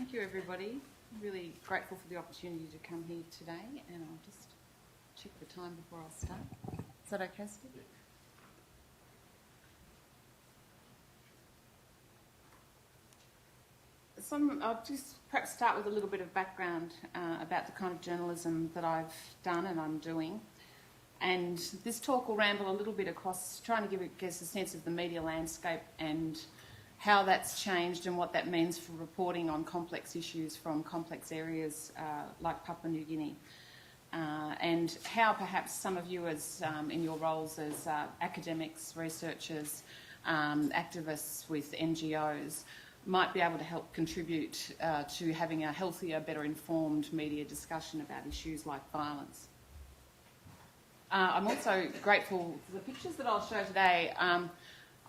Thank you, everybody. I'm really grateful for the opportunity to come here today, and I'll just check the time before I start. Is that okay, Steve? I'll just perhaps start with a little bit of background about the kind of journalism that I've done and I'm doing. And this talk will ramble a little bit across, trying to give a sense of the media landscape and how that's changed and what that means for reporting on complex issues from complex areas like Papua New Guinea. And how perhaps some of you in your roles as academics, researchers, activists with NGOs might be able to help contribute to having a healthier, better informed media discussion about issues like violence. I'm also grateful for the pictures that I'll show today.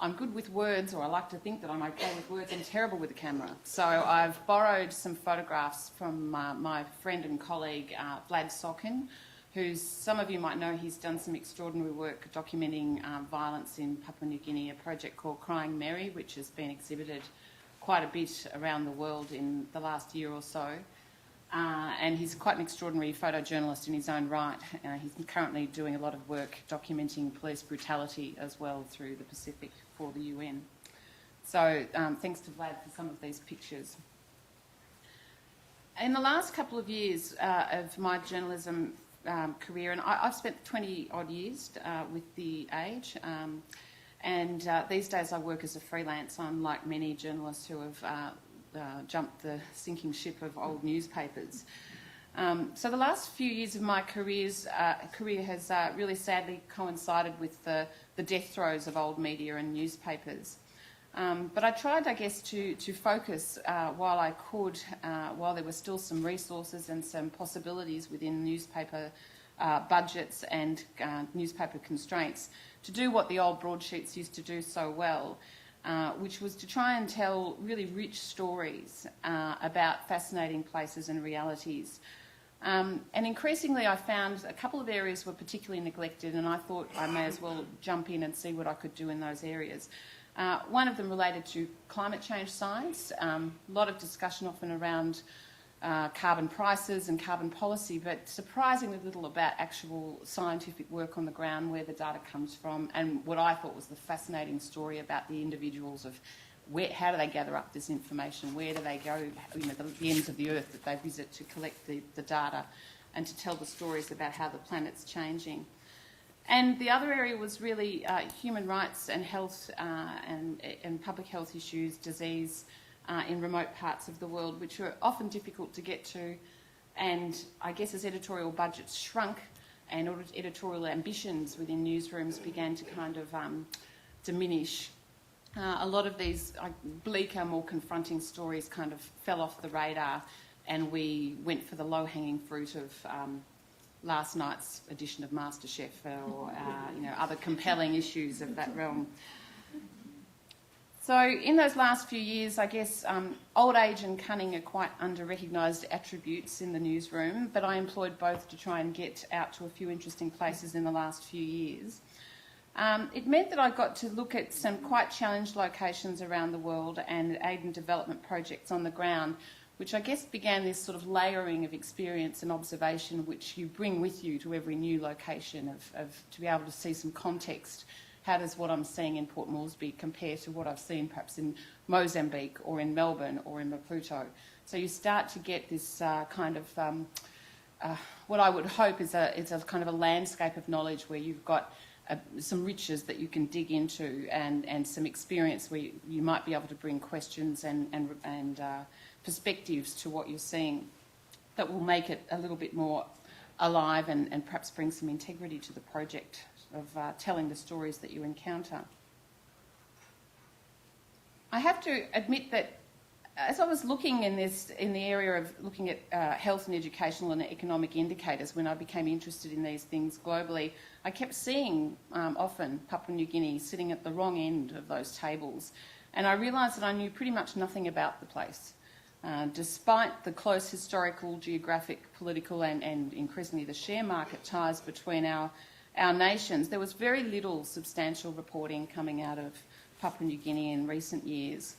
I'm good with words, or I like to think that I'm okay with words. I'm terrible with the camera. So I've borrowed some photographs from my friend and colleague, Vlad Sokin, who some of you might know. He's done some extraordinary work documenting violence in Papua New Guinea, a project called Crying Mary, which has been exhibited quite a bit around the world in the last year or so. And he's quite an extraordinary photojournalist in his own right. He's currently doing a lot of work documenting police brutality as well through the Pacific for the UN. So thanks to Vlad for some of these pictures. In the last couple of years of my journalism career, and I've spent 20 odd years with The Age, and these days I work as a freelance, unlike many journalists who have jumped the sinking ship of old newspapers. So the last few years of my career has really sadly coincided with the death throes of old media and newspapers. But I tried, I guess, to focus while I could, while there were still some resources and some possibilities within newspaper budgets and newspaper constraints, to do what the old broadsheets used to do so well, which was to try and tell really rich stories about fascinating places and realities. And increasingly I found a couple of areas were particularly neglected, and I thought I may as well jump in and see what I could do in those areas. One of them related to climate change science, a lot of discussion often around carbon prices and carbon policy, but surprisingly little about actual scientific work on the ground, where the data comes from, and what I thought was the fascinating story about the individuals of how do they gather up this information, where do they go, the ends of the earth that they visit to collect the data and to tell the stories about how the planet's changing. And the other area was really human rights and health and public health issues, disease, in remote parts of the world, which are often difficult to get to. And I guess as editorial budgets shrunk and editorial ambitions within newsrooms began to kind of diminish, a lot of these bleaker, more confronting stories kind of fell off the radar, and we went for the low-hanging fruit of last night's edition of MasterChef or other compelling issues of that realm. So in those last few years, I guess old age and cunning are quite under-recognised attributes in the newsroom, but I employed both to try and get out to a few interesting places in the last few years. It meant that I got to look at some quite challenged locations around the world and aid and development projects on the ground, which I guess began this sort of layering of experience and observation which you bring with you to every new location, to be able to see some context. How does what I'm seeing in Port Moresby compare to what I've seen perhaps in Mozambique or in Melbourne or in Maputo? So you start to get this kind of, what I would hope is a kind of a landscape of knowledge where you've got some riches that you can dig into and some experience where you might be able to bring questions and perspectives to what you're seeing that will make it a little bit more alive and perhaps bring some integrity to the project of telling the stories that you encounter. I have to admit that as I was looking in the area of looking at health and educational and economic indicators, when I became interested in these things globally, I kept seeing often Papua New Guinea sitting at the wrong end of those tables, and I realised that I knew pretty much nothing about the place. Despite the close historical, geographic, political and increasingly the share market ties between our nations, there was very little substantial reporting coming out of Papua New Guinea in recent years.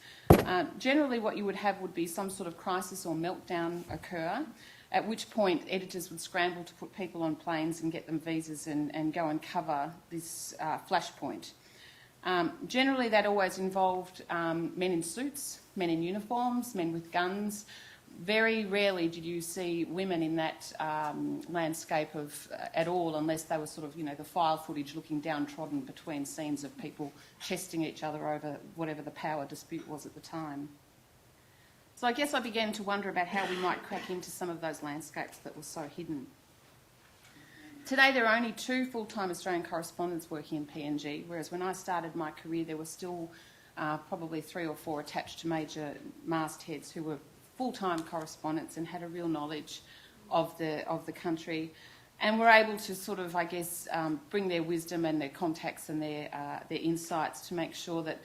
Generally what you would have would be some sort of crisis or meltdown occur, at which point editors would scramble to put people on planes and get them visas and go and cover this flashpoint. Generally that always involved men in suits, men in uniforms, men with guns. Very rarely did you see women in that landscape at all, unless they were sort of, the file footage looking downtrodden between scenes of people chesting each other over whatever the power dispute was at the time. So I guess I began to wonder about how we might crack into some of those landscapes that were so hidden. Today there are only 2 full-time Australian correspondents working in PNG, whereas when I started my career there were still probably 3 or 4 attached to major mastheads who were full-time correspondents and had a real knowledge of the country, and were able to sort of, I guess, bring their wisdom and their contacts and their insights to make sure that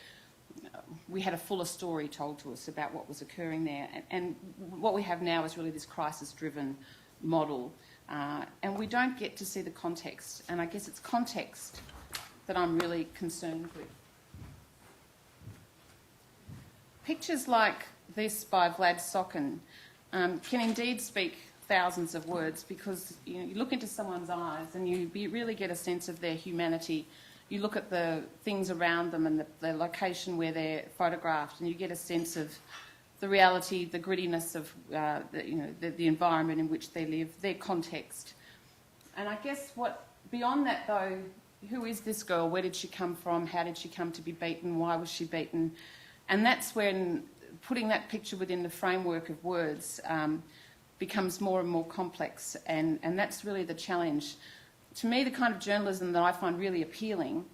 we had a fuller story told to us about what was occurring there. And what we have now is really this crisis-driven model, and we don't get to see the context, and I guess it's context that I'm really concerned with. Pictures like this by Vlad Sokin can indeed speak thousands of words, because you look into someone's eyes and you really get a sense of their humanity. You look at the things around them and the location where they're photographed, and you get a sense of the reality, the grittiness of the environment in which they live, their context. And I guess beyond that though, who is this girl? Where did she come from? How did she come to be beaten? Why was she beaten? And that's when putting that picture within the framework of words becomes more and more complex, and that's really the challenge. To me, the kind of journalism that I find really appealing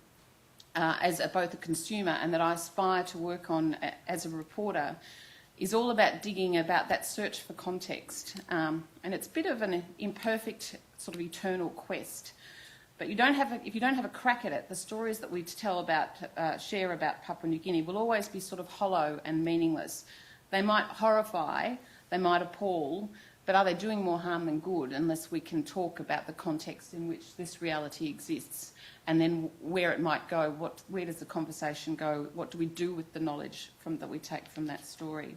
as both a consumer and that I aspire to work on as a reporter is all about digging about that search for context. And it's a bit of an imperfect sort of eternal quest. But if you don't have a crack at it, the stories that we share about Papua New Guinea will always be sort of hollow and meaningless. They might horrify, they might appall, but are they doing more harm than good unless we can talk about the context in which this reality exists, and then where it might go, where does the conversation go, what do we do with the knowledge that we take from that story.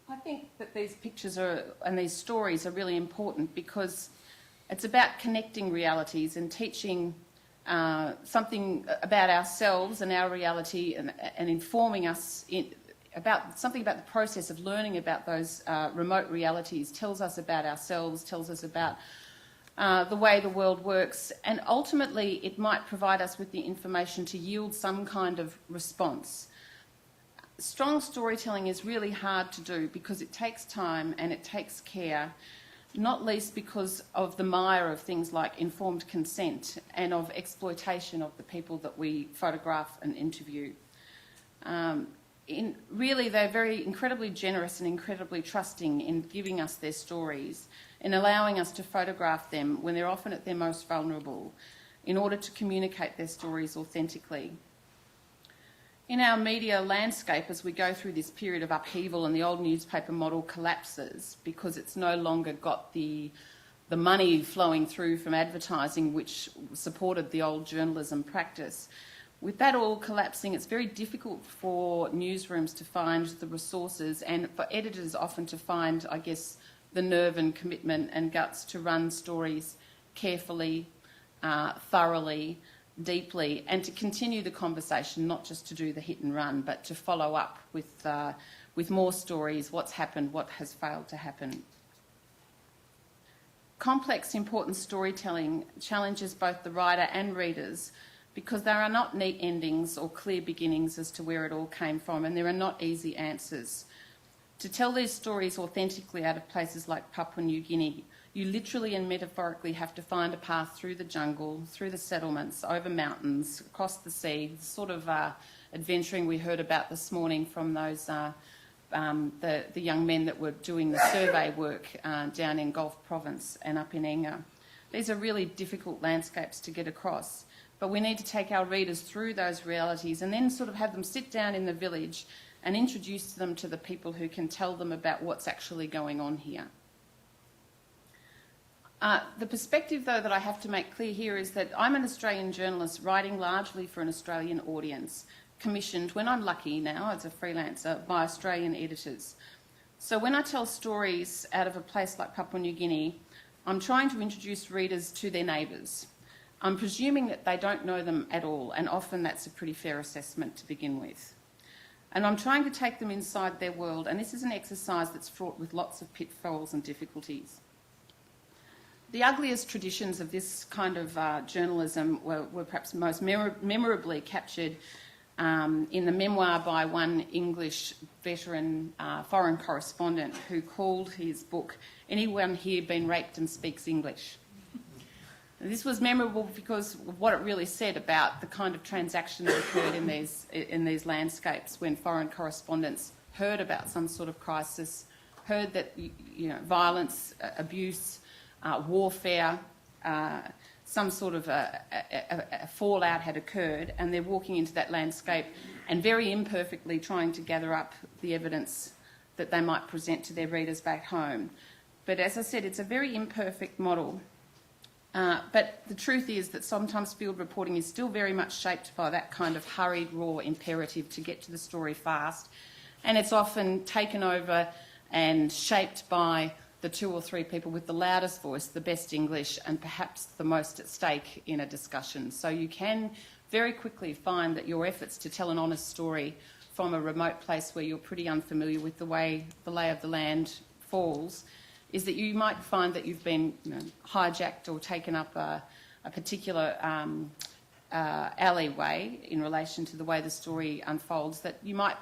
I think that these pictures and these stories are really important because it's about connecting realities and teaching something about ourselves and our reality, and informing us about something about the process of learning about those remote realities. Tells us about ourselves, tells us about the way the world works, and ultimately it might provide us with the information to yield some kind of response. Strong storytelling is really hard to do because it takes time and it takes care, not least because of the mire of things like informed consent and of exploitation of the people that we photograph and interview. Really, they're very incredibly generous and incredibly trusting in giving us their stories and allowing us to photograph them when they're often at their most vulnerable in order to communicate their stories authentically. In our media landscape, as we go through this period of upheaval and the old newspaper model collapses because it's no longer got the money flowing through from advertising which supported the old journalism practice, with that all collapsing, it's very difficult for newsrooms to find the resources, and for editors often to find, I guess, the nerve and commitment and guts to run stories carefully, thoroughly, deeply, and to continue the conversation, not just to do the hit and run, but to follow up with more stories, what's happened, what has failed to happen. Complex, important storytelling challenges both the writer and readers because there are not neat endings or clear beginnings as to where it all came from, and there are not easy answers. To tell these stories authentically out of places like Papua New Guinea, you literally and metaphorically have to find a path through the jungle, through the settlements, over mountains, across the sea, the sort of adventuring we heard about this morning from those the young men that were doing the survey work down in Gulf Province and up in Enga. These are really difficult landscapes to get across, but we need to take our readers through those realities and then sort of have them sit down in the village and introduce them to the people who can tell them about what's actually going on here. The perspective, though, that I have to make clear here is that I'm an Australian journalist writing largely for an Australian audience, commissioned, when I'm lucky now as a freelancer, by Australian editors. So when I tell stories out of a place like Papua New Guinea, I'm trying to introduce readers to their neighbours. I'm presuming that they don't know them at all, and often that's a pretty fair assessment to begin with. And I'm trying to take them inside their world, and this is an exercise that's fraught with lots of pitfalls and difficulties. The ugliest traditions of this kind of journalism were perhaps most memorably captured in the memoir by one English veteran foreign correspondent who called his book "Anyone Here Been Raped and Speaks English?" And this was memorable because of what it really said about the kind of transaction that occurred in these landscapes when foreign correspondents heard about some sort of crisis, heard that violence, abuse, warfare, some sort of a fallout had occurred, and they're walking into that landscape and very imperfectly trying to gather up the evidence that they might present to their readers back home. But as I said, it's a very imperfect model. But the truth is that sometimes field reporting is still very much shaped by that kind of hurried, raw imperative to get to the story fast, and it's often taken over and shaped by the two or three people with the loudest voice, the best English, and perhaps the most at stake in a discussion. So you can very quickly find that your efforts to tell an honest story from a remote place where you're pretty unfamiliar with the way the lay of the land falls is that you might find that you've been hijacked or taken up a particular alleyway in relation to the way the story unfolds that you might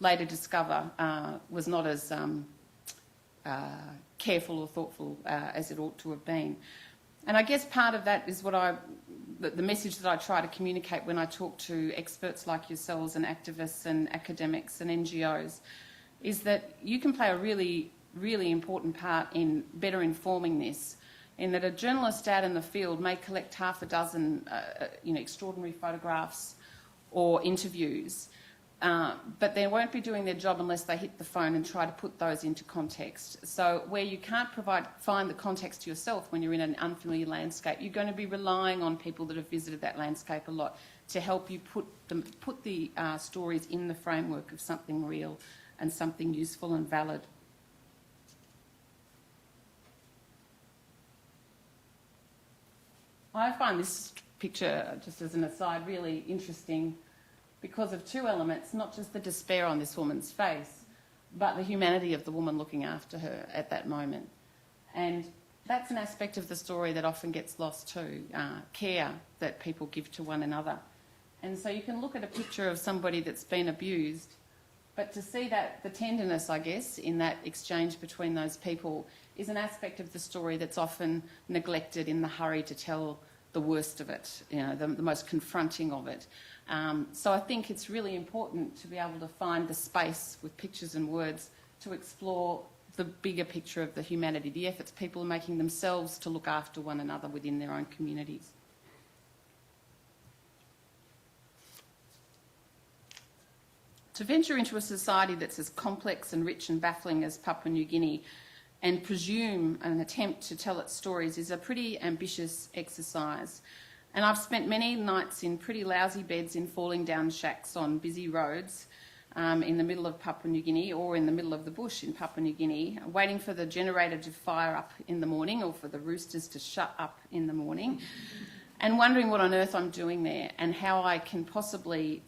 later discover was not as careful or thoughtful as it ought to have been. And I guess part of that is the message that I try to communicate when I talk to experts like yourselves and activists and academics and NGOs, is that you can play a really, really important part in better informing this, in that a journalist out in the field may collect half a dozen extraordinary photographs or interviews, but they won't be doing their job unless they hit the phone and try to put those into context. So where you can't find the context yourself when you're in an unfamiliar landscape, you're going to be relying on people that have visited that landscape a lot to help you put the stories in the framework of something real and something useful and valid. I find this picture, just as an aside, really interesting because of two elements, not just the despair on this woman's face, but the humanity of the woman looking after her at that moment. And that's an aspect of the story that often gets lost too, care that people give to one another. And so you can look at a picture of somebody that's been abused, but to see that, the tenderness, I guess, in that exchange between those people is an aspect of the story that's often neglected in the hurry to tell the worst of it, the most confronting of it. So I think it's really important to be able to find the space with pictures and words to explore the bigger picture of the humanity, the efforts people are making themselves to look after one another within their own communities. To venture into a society that's as complex and rich and baffling as Papua New Guinea and presume an attempt to tell its stories is a pretty ambitious exercise. And I've spent many nights in pretty lousy beds in falling down shacks on busy roads in the middle of Papua New Guinea or in the middle of the bush in Papua New Guinea, waiting for the generator to fire up in the morning or for the roosters to shut up in the morning, and wondering what on earth I'm doing there and how I can possibly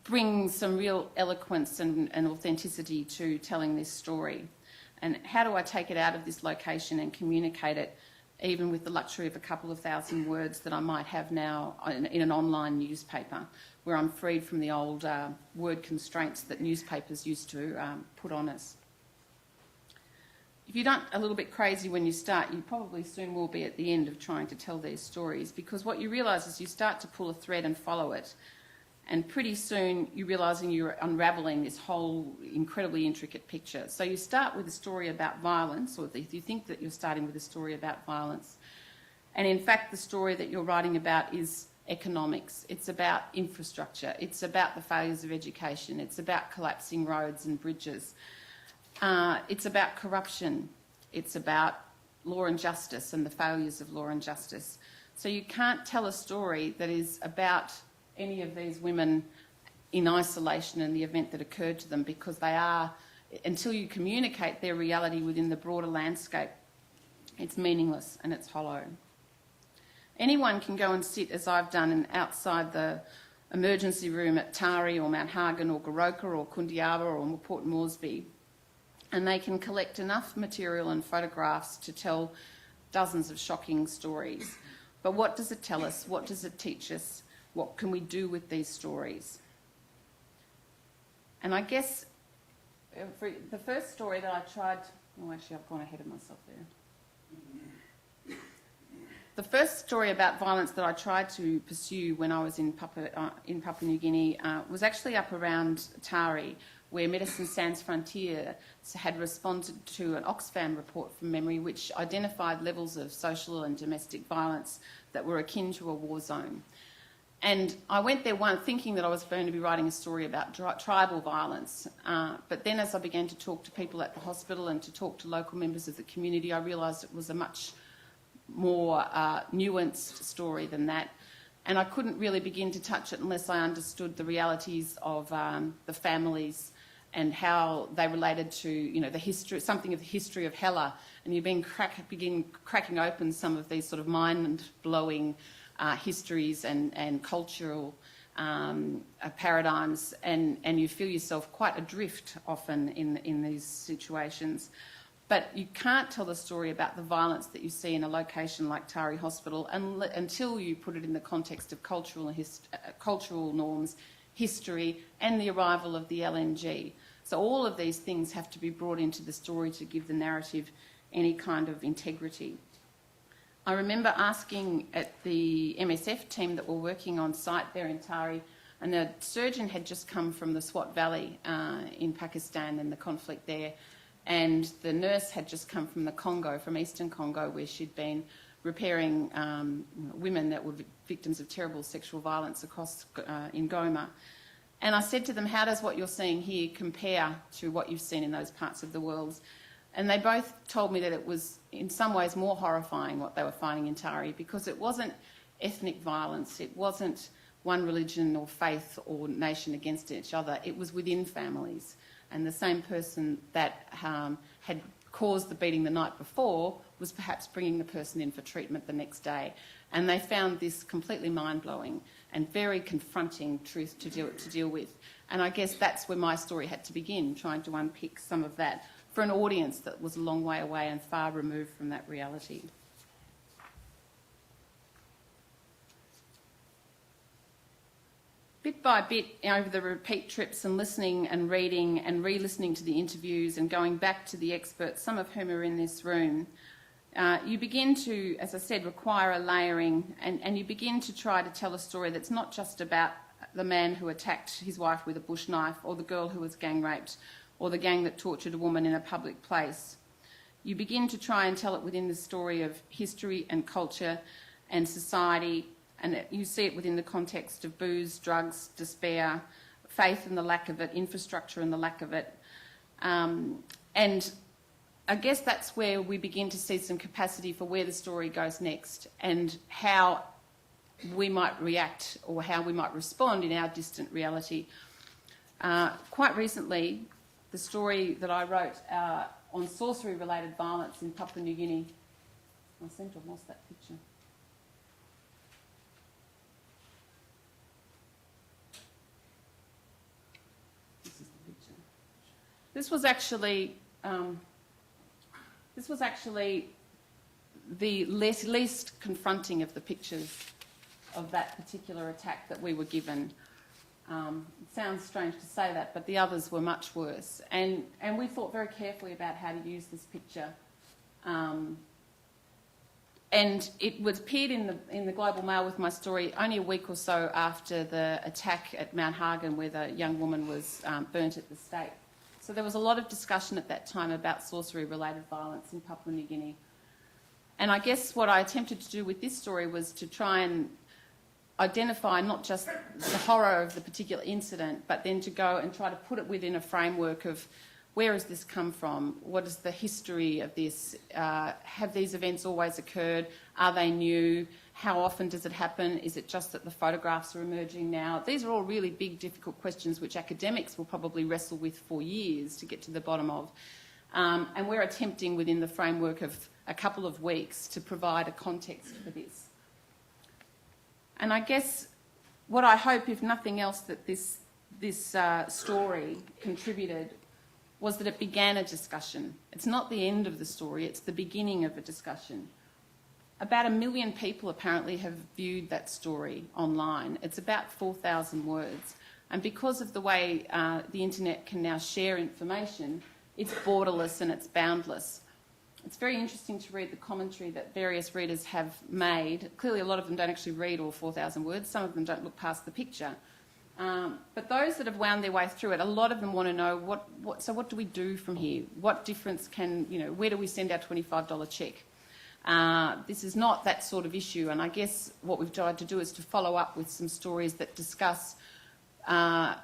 bring some real eloquence and authenticity to telling this story. And how do I take it out of this location and communicate it, even with the luxury of a couple of thousand words that I might have now in an online newspaper, where I'm freed from the old word constraints that newspapers used to put on us. If you're not a little bit crazy when you start, you probably soon will be at the end of trying to tell these stories, because what you realise is you start to pull a thread and follow it, and pretty soon you're realising you're unravelling this whole incredibly intricate picture. So you start with a story about violence, or you think that you're starting with a story about violence. And in fact, the story that you're writing about is economics. It's about infrastructure. It's about the failures of education. It's about collapsing roads and bridges. It's about corruption. It's about law and justice and the failures of law and justice. So you can't tell a story that is about any of these women in isolation and the event that occurred to them, because they are, until you communicate their reality within the broader landscape, it's meaningless and it's hollow. Anyone can go and sit, as I've done, outside the emergency room at Tari or Mount Hagen or Goroka or Kundiaba or Port Moresby, and they can collect enough material and photographs to tell dozens of shocking stories. But what does it tell us? What does it teach us? What can we do with these stories? And I guess for the first story that I tried... Oh, actually, I've gone ahead of myself there. The first story about violence that I tried to pursue when I was in Papua New Guinea was actually up around Tari, where Medicine Sans Frontières had responded to an Oxfam report from memory which identified levels of social and domestic violence that were akin to a war zone. And I went there thinking that I was going to be writing a story about tribal violence, but then as I began to talk to people at the hospital and to talk to local members of the community, I realised it was a much more nuanced story than that. And I couldn't really begin to touch it unless I understood the realities of the families and how they related to, you know, the history, something of the history of Hela. And you begin cracking open some of these sort of mind-blowing histories and cultural paradigms, and you feel yourself quite adrift often in these situations. But you can't tell the story about the violence that you see in a location like Tari Hospital until you put it in the context of cultural norms, history, and the arrival of the LNG. So all of these things have to be brought into the story to give the narrative any kind of integrity. I remember asking at the MSF team that were working on site there in Tari, and the surgeon had just come from the Swat Valley in Pakistan and the conflict there, and the nurse had just come from the Congo, from Eastern Congo, where she'd been repairing women that were victims of terrible sexual violence across in Goma. And I said to them, how does what you're seeing here compare to what you've seen in those parts of the world? And they both told me that it was in some ways more horrifying what they were finding in Tari, because it wasn't ethnic violence, it wasn't one religion or faith or nation against each other, it was within families. And the same person that had caused the beating the night before was perhaps bringing the person in for treatment the next day. And they found this completely mind-blowing and very confronting truth to deal with. And I guess that's where my story had to begin, trying to unpick some of that for an audience that was a long way away and far removed from that reality. Bit by bit, over the repeat trips and listening and reading and re-listening to the interviews and going back to the experts, some of whom are in this room, you begin to, as I said, require a layering, and you begin to try to tell a story that's not just about the man who attacked his wife with a bush knife, or the girl who was gang raped, or the gang that tortured a woman in a public place. You begin to try and tell it within the story of history and culture and society, and you see it within the context of booze, drugs, despair, faith and the lack of it, infrastructure and the lack of it. And I guess that's where we begin to see some capacity for where the story goes next and how we might react or how we might respond in our distant reality. Quite recently, the story that I wrote on sorcery-related violence in Papua New Guinea. I seem to have lost that picture. This is the picture. This was actually the least confronting of the pictures of that particular attack that we were given. It sounds strange to say that, but the others were much worse. And we thought very carefully about how to use this picture. And it was appeared in the Global Mail with my story only a week or so after the attack at Mount Hagen, where the young woman was burnt at the stake. So there was a lot of discussion at that time about sorcery-related violence in Papua New Guinea. And I guess what I attempted to do with this story was to try and identify not just the horror of the particular incident, but then to go and try to put it within a framework of where has this come from? What is the history of this? Have these events always occurred? Are they new? How often does it happen? Is it just that the photographs are emerging now? These are all really big, difficult questions which academics will probably wrestle with for years to get to the bottom of. And we're attempting within the framework of a couple of weeks to provide a context for this. And I guess what I hope, if nothing else, that this story contributed was that it began a discussion. It's not the end of the story, it's the beginning of a discussion. About 1 million people apparently have viewed that story online. It's about 4,000 words. And because of the way the internet can now share information, it's borderless and it's boundless. It's very interesting to read the commentary that various readers have made. Clearly a lot of them don't actually read all 4,000 words. Some of them don't look past the picture. But those that have wound their way through it, a lot of them want to know, so what do we do from here? What difference can, where do we send our $25 cheque? This is not that sort of issue, and I guess what we've tried to do is to follow up with some stories that discuss, allow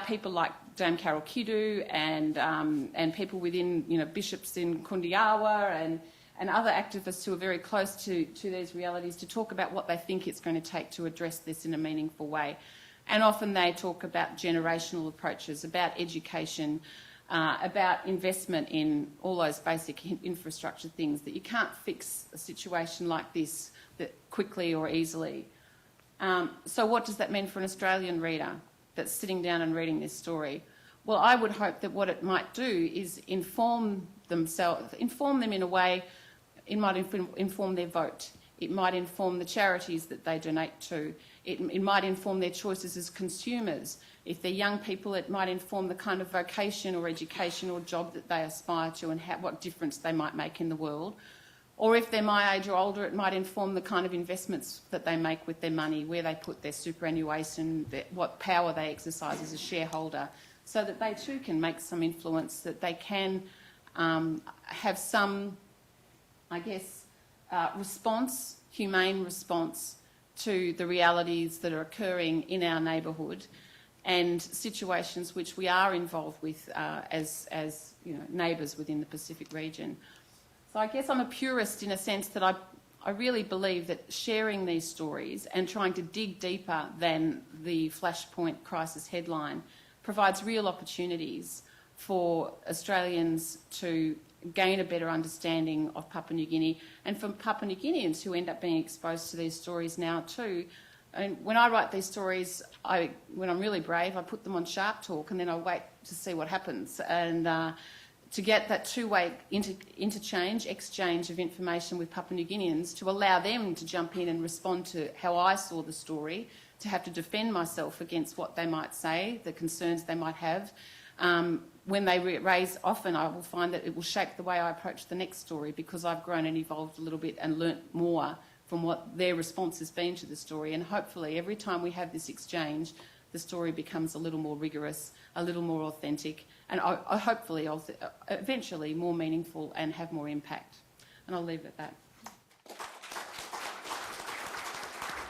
people like Dame Carol Kidu and people within, bishops in Kundiawa and other activists who are very close to these realities to talk about what they think it's going to take to address this in a meaningful way. And often they talk about generational approaches, about education, about investment in all those basic infrastructure things, that you can't fix a situation like this that quickly or easily. So what does that mean for an Australian reader that's sitting down and reading this story? Well, I would hope that what it might do is inform them in a way. It might inform their vote. It might inform the charities that they donate to. It might inform their choices as consumers. If they're young people, it might inform the kind of vocation or education or job that they aspire to and what difference they might make in the world. Or if they're my age or older, it might inform the kind of investments that they make with their money, where they put their superannuation, what power they exercise as a shareholder, so that they too can make some influence, that they can have some, humane response to the realities that are occurring in our neighbourhood and situations which we are involved with as neighbours within the Pacific region. So I guess I'm a purist in a sense that I really believe that sharing these stories and trying to dig deeper than the Flashpoint crisis headline provides real opportunities for Australians to gain a better understanding of Papua New Guinea, and for Papua New Guineans who end up being exposed to these stories now too. And when I write these stories, when I'm really brave, I put them on Shark Talk and then I wait to see what happens. And to get that two-way exchange of information with Papua New Guineans, to allow them to jump in and respond to how I saw the story, to have to defend myself against what they might say, the concerns they might have. When they raise, often I will find that it will shape the way I approach the next story, because I've grown and evolved a little bit and learnt more from what their response has been to the story. And hopefully every time we have this exchange, the story becomes a little more rigorous, a little more authentic, and hopefully eventually more meaningful and have more impact. And I'll leave it at that.